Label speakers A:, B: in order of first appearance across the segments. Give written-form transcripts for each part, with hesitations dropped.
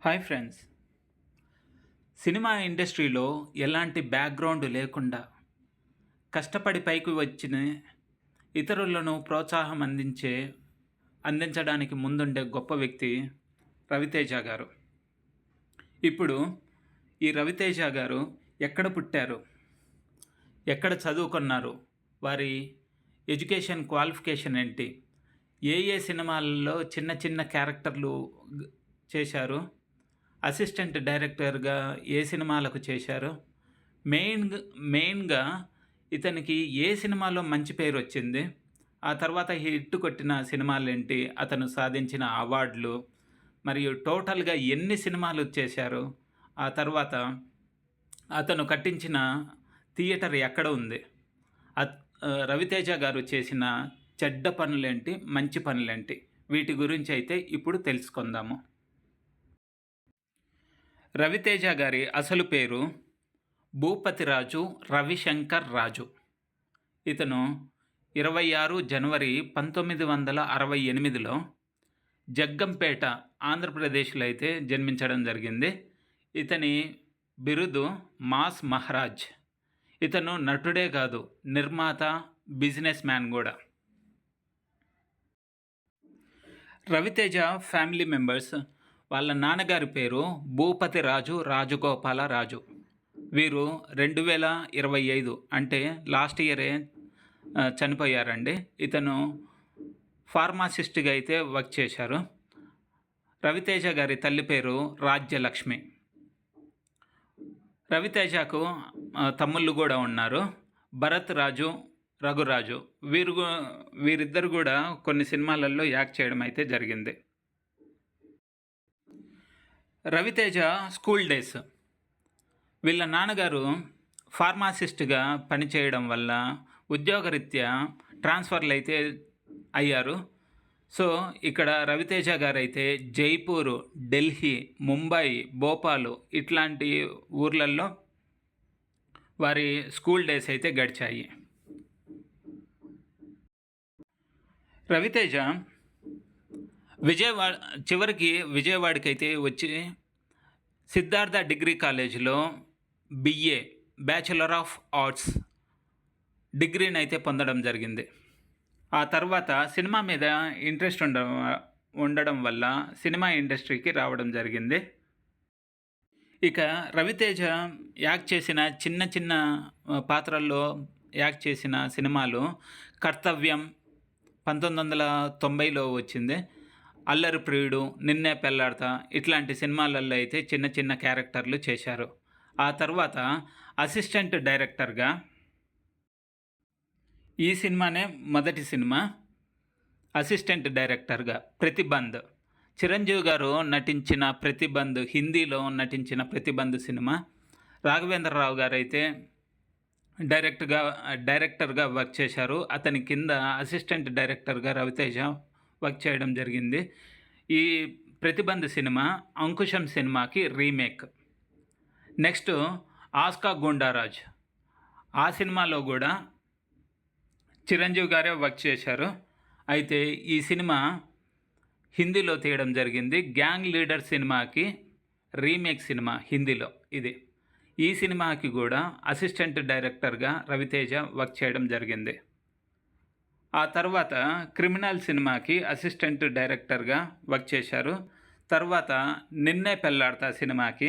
A: Hi friends. Cinema ఇండస్ట్రీలో ఎలాంటి background లేకుండా కష్టపడి పైకి వచ్చిన ఇతరులను ప్రోత్సాహం అందించడానికి ముందుండే గొప్ప వ్యక్తి రవితేజ గారు. ఇప్పుడు ఈ రవితేజ గారు ఎక్కడ పుట్టారు, ఎక్కడ చదువుకున్నారు, వారి ఎడ్యుకేషన్ క్వాలిఫికేషన్ ఏంటి, ఏ ఏ సినిమాలలో చిన్న చిన్న క్యారెక్టర్లు చేశారు, అసిస్టెంట్ డైరెక్టర్గా ఏ సినిమాలకు చేశారు, మెయిన్గా ఇతనికి ఏ సినిమాలో మంచి పేరు వచ్చింది, ఆ తర్వాత హిట్ కొట్టిన సినిమాలేంటి, అతను సాధించిన అవార్డులు, మరియు టోటల్గా ఎన్ని సినిమాలు చేశారు, ఆ తర్వాత అతను కట్టించిన థియేటర్ ఎక్కడ ఉంది, రవితేజ గారు చేసిన చెడ్డ పనులేంటి, మంచి పనులేంటి, వీటి గురించి అయితే ఇప్పుడు తెలుసుకుందాము. రవితేజ గారి అసలు పేరు భూపతిరాజు రవిశంకర్ రాజు. ఇతను 26 జనవరి 1968లో జగ్గంపేట, ఆంధ్రప్రదేశ్లో అయితే జన్మించడం జరిగింది. ఇతని బిరుదు మాస్ మహారాజ్. ఇతను నటుడే కాదు, నిర్మాత, బిజినెస్ మ్యాన్ కూడా. రవితేజ ఫ్యామిలీ మెంబర్స్, వాళ్ళ నాన్నగారి పేరు భూపతిరాజు రాజగోపాలరాజు. వీరు 2025 అంటే లాస్ట్ ఇయరే చనిపోయారండి. ఇతను ఫార్మాసిస్ట్గా అయితే వర్క్ చేశారు. రవితేజ గారి తల్లి పేరు రాజ్యలక్ష్మి. రవితేజకు తమ్ముళ్ళు కూడా ఉన్నారు, భరత్ రాజు, రఘురాజు. వీరిద్దరు కూడా కొన్ని సినిమాలలో యాక్ట్ చేయడం అయితే జరిగింది. రవితేజ స్కూల్ డేస్, వీళ్ళ నాన్నగారు ఫార్మాసిస్ట్గా పనిచేయడం వల్ల ఉద్యోగరీత్యా ట్రాన్స్ఫర్లు అయితే అయ్యారు. సో ఇక్కడ రవితేజ గారు అయితే జైపూరు, ఢిల్లీ, ముంబై, భోపాలు ఇట్లాంటి ఊర్లలో వారి స్కూల్ డేస్ అయితే గడిచాయి. రవితేజ చివరికి విజయవాడకి అయితే వచ్చి సిద్ధార్థ డిగ్రీ కాలేజీలో బిఏ, బ్యాచిలర్ ఆఫ్ ఆర్ట్స్ డిగ్రీని అయితే పొందడం జరిగింది. ఆ తర్వాత సినిమా మీద ఇంట్రెస్ట్ ఉండడం వల్ల సినిమా ఇండస్ట్రీకి రావడం జరిగింది. ఇక రవితేజ యాక్ట్ చేసిన చిన్న చిన్న పాత్రల్లో యాక్ట్ చేసిన సినిమాలు కర్తవ్యం 1990లో వచ్చింది, అల్లరి ప్రియుడు, నిన్నే పెళ్లాడతా ఇట్లాంటి సినిమాలలో అయితే చిన్న చిన్న క్యారెక్టర్లు చేశారు. ఆ తర్వాత అసిస్టెంట్ డైరెక్టర్గా, ఈ సినిమానే మొదటి సినిమా, అసిస్టెంట్ డైరెక్టర్గా ప్రతిబంధ్, చిరంజీవి గారు నటించిన ప్రతిబంధ్, హిందీలో నటించిన ప్రతిబంధ్ సినిమా. రాఘవేంద్రరావు గారు అయితే డైరెక్టర్గా వర్క్ చేశారు. అతని కింద అసిస్టెంట్ డైరెక్టర్గా రవితేజ వర్క్ చేయడం జరిగింది. ఈ ప్రతిబంధ్ సినిమా అంకుశం సినిమాకి రీమేక్. నెక్స్ట్ ఆస్కా గుండారాజ్, ఆ సినిమాలో కూడా చిరంజీవి గారే వర్క్ చేశారు. అయితే ఈ సినిమా హిందీలో తీయడం జరిగింది. గ్యాంగ్ లీడర్ సినిమాకి రీమేక్ సినిమా హిందీలో ఇది. ఈ సినిమాకి కూడా అసిస్టెంట్ డైరెక్టర్గా రవితేజ వర్క్ చేయడం జరిగింది. ఆ తర్వాత క్రిమినల్ సినిమాకి అసిస్టెంట్ డైరెక్టర్గా వర్క్ చేశారు. తర్వాత నిన్నే పెళ్లాడతా సినిమాకి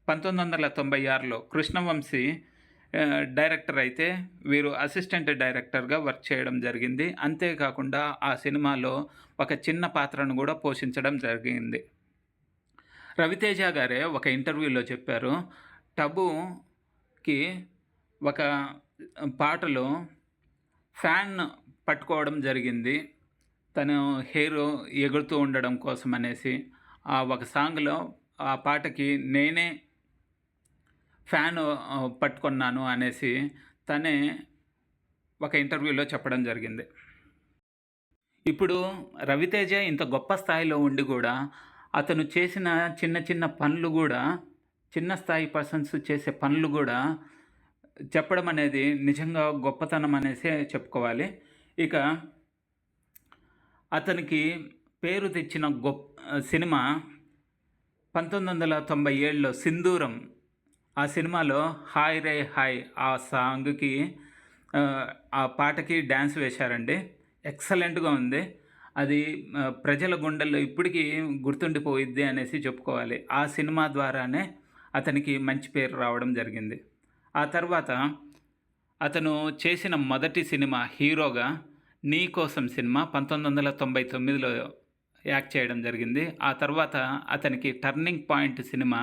A: 1996లో కృష్ణవంశీ డైరెక్టర్ అయితే వీరు అసిస్టెంట్ డైరెక్టర్గా వర్క్ చేయడం జరిగింది. అంతేకాకుండా ఆ సినిమాలో ఒక చిన్న పాత్రను కూడా పోషించడం జరిగింది. రవితేజ గారే ఒక ఇంటర్వ్యూలో చెప్పారు, టబుకి ఒక పాటలో ఫ్యాన్ పట్టుకోవడం జరిగింది, తను హెయిర్ ఎగురుతూ ఉండడం కోసం అనేసి. ఆ ఒక సాంగ్లో ఆ పాటకి నేనే ఫ్యాన్ పట్టుకున్నాను అనేసి తనే ఒక ఇంటర్వ్యూలో చెప్పడం జరిగింది. ఇప్పుడు రవితేజ ఇంత గొప్ప స్థాయిలో ఉండి కూడా అతను చేసిన చిన్న చిన్న పనులు కూడా, చిన్న స్థాయి పర్సన్స్ చేసే పనులు కూడా చెప్పడం అనేది నిజంగా గొప్పతనం అనేసి చెప్పుకోవాలి. ఇక అతనికి పేరు తెచ్చిన సినిమా 1997లో 'సింధూరం' ఆ సినిమాలో 'హాయ్ రే హాయ్' ఆ సాంగ్‌కి ఆ పాటకి డాన్స్ వేశారండి. ఎక్సలెంట్‌గా ఉంది. అది ప్రజల గుండెల్లో ఇప్పటికీ గుర్తుండిపోయిద్ది అనేసి చెప్పుకోవాలి. ఆ సినిమా ద్వారానే అతనికి మంచి పేరు రావడం జరిగింది. ఆ తర్వాత అతను చేసిన మొదటి సినిమా హీరోగా 'నీ కోసం' సినిమా 1999లో యాక్ట్ చేయడం జరిగింది. ఆ తర్వాత అతనికి టర్నింగ్ పాయింట్ సినిమా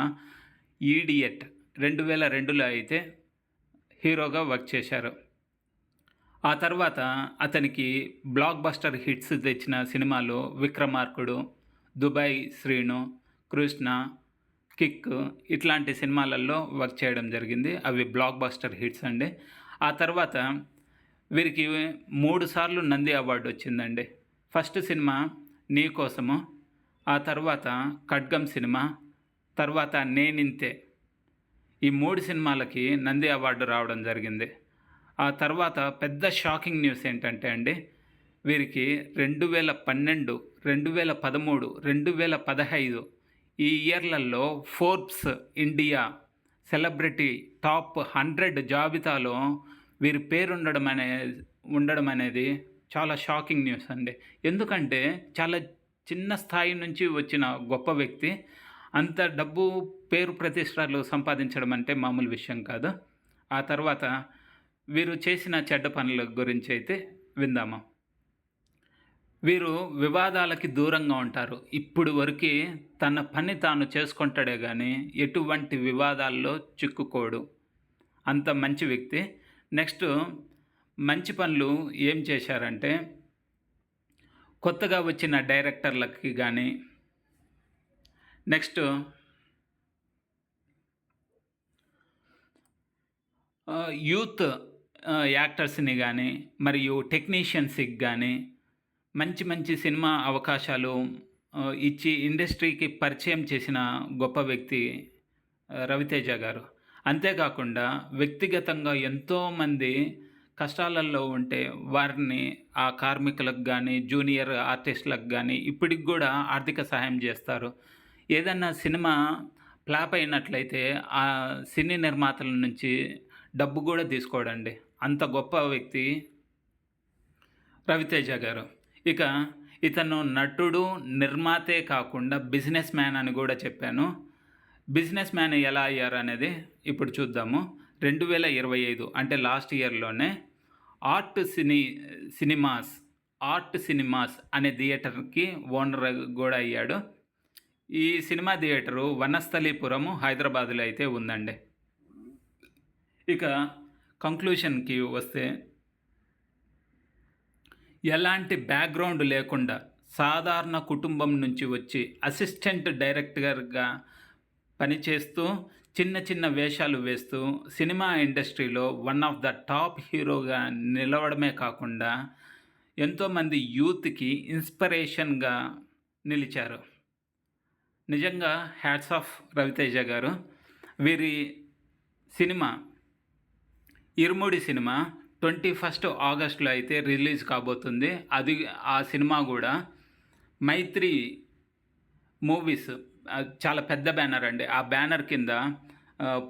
A: 'ఈడియట్' 2002లో అయితే హీరోగా వర్క్ చేశారు. ఆ తర్వాత అతనికి బ్లాక్ బస్టర్ హిట్స్ తెచ్చిన సినిమాలు 'విక్రమార్కుడు', 'దుబాయ్ శ్రీను', 'కృష్ణ', 'కిక్' ఇట్లాంటి సినిమాలలో వర్క్ చేయడం జరిగింది. అవి బ్లాక్ బస్టర్ హిట్స్ అండి. ఆ తర్వాత వీరికి 3 సార్లు నంది అవార్డు వచ్చిందండి. ఫస్ట్ సినిమా 'నీ కోసము', ఆ తర్వాత 'ఖడ్గం' సినిమా, తర్వాత 'నేనింతే' ఈ 3 సినిమాలకి నంది అవార్డు రావడం జరిగింది. ఆ తర్వాత పెద్ద షాకింగ్ న్యూస్ ఏంటంటే అండి, వీరికి 2012, 2013, 2015 ఈ ఇయర్‌లలో 'ఫోర్బ్స్ ఇండియా' సెలబ్రిటీ టాప్ 100 జాబితాలో వీరి పేరు ఉండడం అనేది చాలా షాకింగ్ న్యూస్ అండి. ఎందుకంటే చాలా చిన్న స్థాయి నుంచి వచ్చిన గొప్ప వ్యక్తి అంత డబ్బు, పేరు ప్రతిష్టలు సంపాదించడం అంటే మామూలు విషయం కాదు. ఆ తర్వాత వీరు చేసిన చెడ్డ పనుల గురించి అయితే విందాము. వీరు వివాదాలకి దూరంగా ఉంటారు. ఇప్పుడు వరకి తన పని తాను చేసుకుంటాడే గానీ ఎటువంటి వివాదాల్లో చిక్కుకోడు. అంత మంచి వ్యక్తి. నెక్స్ట్ మంచి పనులు ఏం చేశారంటే, కొత్తగా వచ్చిన డైరెక్టర్లకి గానీ, నెక్స్ట్ యూత్ యాక్టర్స్‌ని గానీ, మరియు టెక్నీషియన్స్‌కి గానీ మంచి మంచి సినిమా అవకాశాలు ఇచ్చి ఇండస్ట్రీకి పరిచయం చేసిన గొప్ప వ్యక్తి రవితేజ గారు. అంతేకాకుండా వ్యక్తిగతంగా ఎంతోమంది కష్టాలలో ఉంటే వారిని ఆ కార్మికులకు గానీ, జూనియర్ ఆర్టిస్టులకు గానీ ఇప్పటికి గూడా ఆర్థిక సహాయం జేస్తారు. ఏదన్నా సినిమా ఫ్లాప్ అయినట్లయితే ఆ సినీ నిర్మాతల నుంచి డబ్బు గూడా తీసుకోడండి. అంత గొప్ప వ్యక్తి రవితేజ గారు. ఇక ఇతను నటుడు, నిర్మాతే కాకుండా బిజినెస్ మ్యాన్ అని గూడా చెప్పాను. బిజినెస్ మ్యాన్ ఎలా అయ్యారనేది ఇప్పుడు చూద్దాము. 2025 అంటే లాస్ట్ ఇయర్‌లోనే ఆర్ట్ సినిమాస్ అనే థియేటర్‌కి ఓనర్ గూడా అయ్యాడు. ఈ సినిమా థియేటరు వనస్థలీపురము, హైదరాబాద్‌లో అయితే ఉందండి. ఇక కంక్లూషన్‌కి వస్తే, ఎలాంటి బ్యాక్‌గ్రౌండ్ లేకుండా సాధారణ కుటుంబం నుంచి వచ్చి అసిస్టెంట్ డైరెక్టర్‌గా పనిచేస్తూ చిన్న చిన్న వేషాలు వేస్తూ సినిమా ఇండస్ట్రీలో వన్ ఆఫ్ ద టాప్ హీరోగా నిలవడమే కాకుండా ఎంతోమంది యూత్‌కి ఇన్స్పిరేషన్‌గా నిలిచారు. నిజంగా హ్యాట్స్ ఆఫ్ రవితేజ గారు. వీరి సినిమా 'ఇరుముడి' సినిమా 21 ఆగస్టులో అయితే రిలీజ్ కాబోతుంది. ఆ సినిమా గూడా మైత్రి మూవీస్ చాలా పెద్ద బ్యానర్ అండి. ఆ బ్యానర్ కింద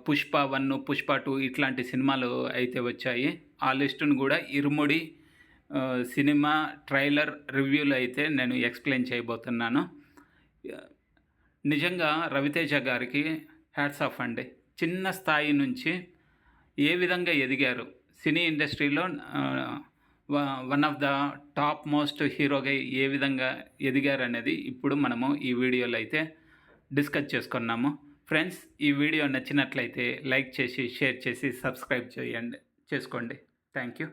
A: 'పుష్ప 1', 'పుష్ప 2' ఇట్లాంటి సినిమాలు అయితే వచ్చాయి. ఆ లిస్టును గూడా 'ఇరుముడి' సినిమా ట్రైలర్ రివ్యూలో అయితే నేను ఎక్స్‌ప్లెయిన్ చేయబోతున్నాను. నిజంగా రవితేజ గారికి హ్యాట్స్ ఆఫ్ అండి. చిన్న స్థాయి నుంచి ఏ విధంగా ఎదిగారు, సినీ ఇండస్ట్రీలో one of the top most హీరోగా ఏ విధంగా ఎదిగారనేది ఇప్పుడు మనము ఈ వీడియోలో అయితే డిస్కస్ చేసుకున్నాము. ఫ్రెండ్స్, ఈ వీడియో నచ్చినట్లయితే లైక్ చేసి, షేర్ చేసి, సబ్స్క్రైబ్ చేసుకోండి. Thank you.